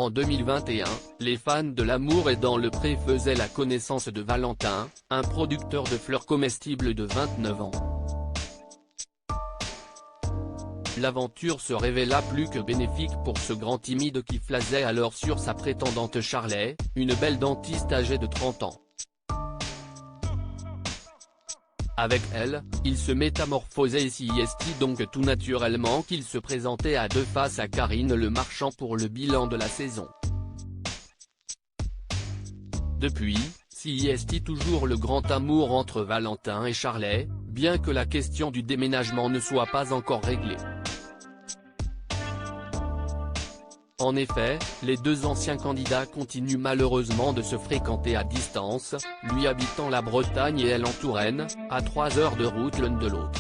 En 2021, les fans de L'amour est dans le pré faisaient la connaissance de Valentin, un producteur de fleurs comestibles de 29 ans. L'aventure se révéla plus que bénéfique pour ce grand timide qui flasait alors sur sa prétendante Charlet, une belle dentiste âgée de 30 ans. Avec elle, il se métamorphosait si donc tout naturellement qu'il se présentait à deux face à Karine Le Marchand pour le bilan de la saison. Depuis, CIST toujours le grand amour entre Valentin et Charlet, bien que la question du déménagement ne soit pas encore réglée. En effet, les deux anciens candidats continuent malheureusement de se fréquenter à distance, lui habitant la Bretagne et elle en Touraine, à 3 heures de route l'un de l'autre.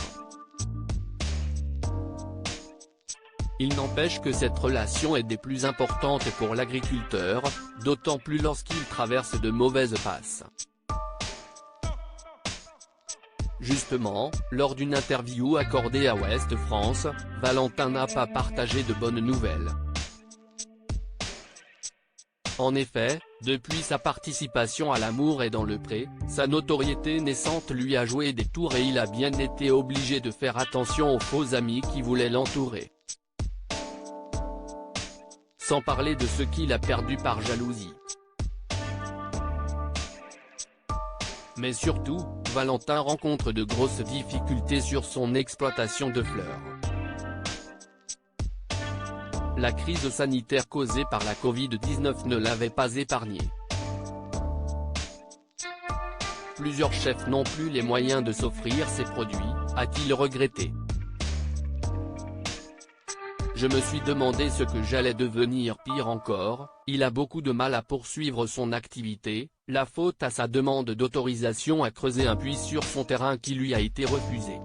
Il n'empêche que cette relation est des plus importantes pour l'agriculteur, d'autant plus lorsqu'il traverse de mauvaises passes. Justement, lors d'une interview accordée à Ouest France, Valentin n'a pas partagé de bonnes nouvelles. En effet, depuis sa participation à L'amour est dans le pré, sa notoriété naissante lui a joué des tours et il a bien été obligé de faire attention aux faux amis qui voulaient l'entourer. Sans parler de ce qu'il a perdu par jalousie. Mais surtout, Valentin rencontre de grosses difficultés sur son exploitation de fleurs. La crise sanitaire causée par la Covid-19 ne l'avait pas épargné. Plusieurs chefs n'ont plus les moyens de s'offrir ces produits, a-t-il regretté. Je me suis demandé ce que j'allais devenir. Pire encore, il a beaucoup de mal à poursuivre son activité, la faute à sa demande d'autorisation à creuser un puits sur son terrain qui lui a été refusé.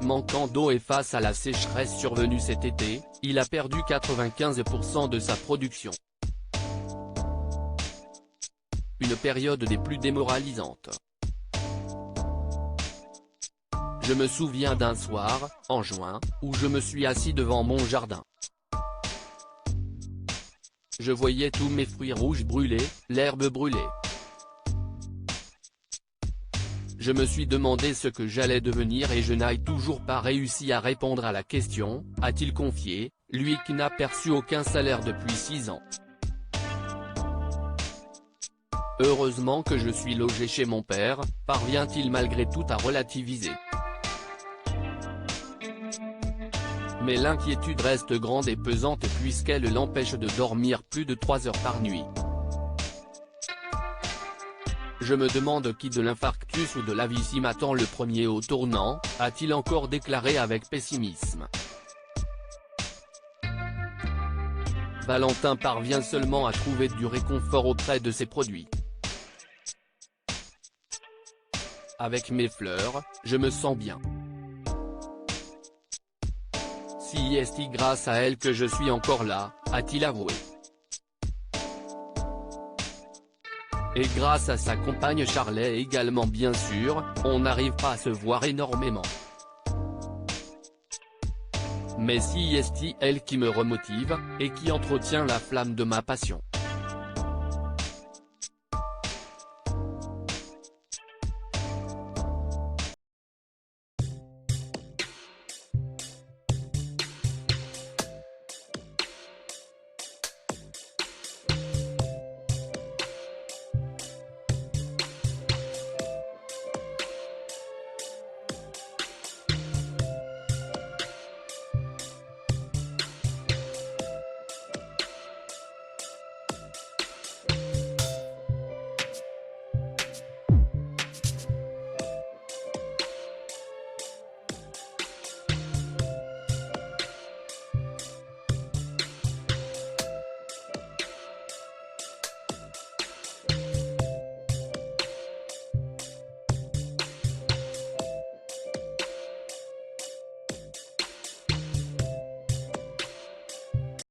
Manquant d'eau et face à la sécheresse survenue cet été, il a perdu 95% de sa production. Une période des plus démoralisantes. Je me souviens d'un soir, en juin, où je me suis assis devant mon jardin. Je voyais tous mes fruits rouges brûler, l'herbe brûler. Je me suis demandé ce que j'allais devenir et je n'ai toujours pas réussi à répondre à la question, a-t-il confié, lui qui n'a perçu aucun salaire depuis 6 ans. Heureusement que je suis logé chez mon père, parvient-il malgré tout à relativiser. Mais l'inquiétude reste grande et pesante puisqu'elle l'empêche de dormir plus de 3 heures par nuit. Je me demande qui de l'infarctus ou de la vie m'attend le premier au tournant, a-t-il encore déclaré avec pessimisme. Valentin parvient seulement à trouver du réconfort auprès de ses produits. Avec mes fleurs, je me sens bien. C'est grâce à elle que je suis encore là, a-t-il avoué. Et grâce à sa compagne Charlet également bien sûr, on n'arrive pas à se voir énormément. Mais c'est elle qui me remotive, et qui entretient la flamme de ma passion.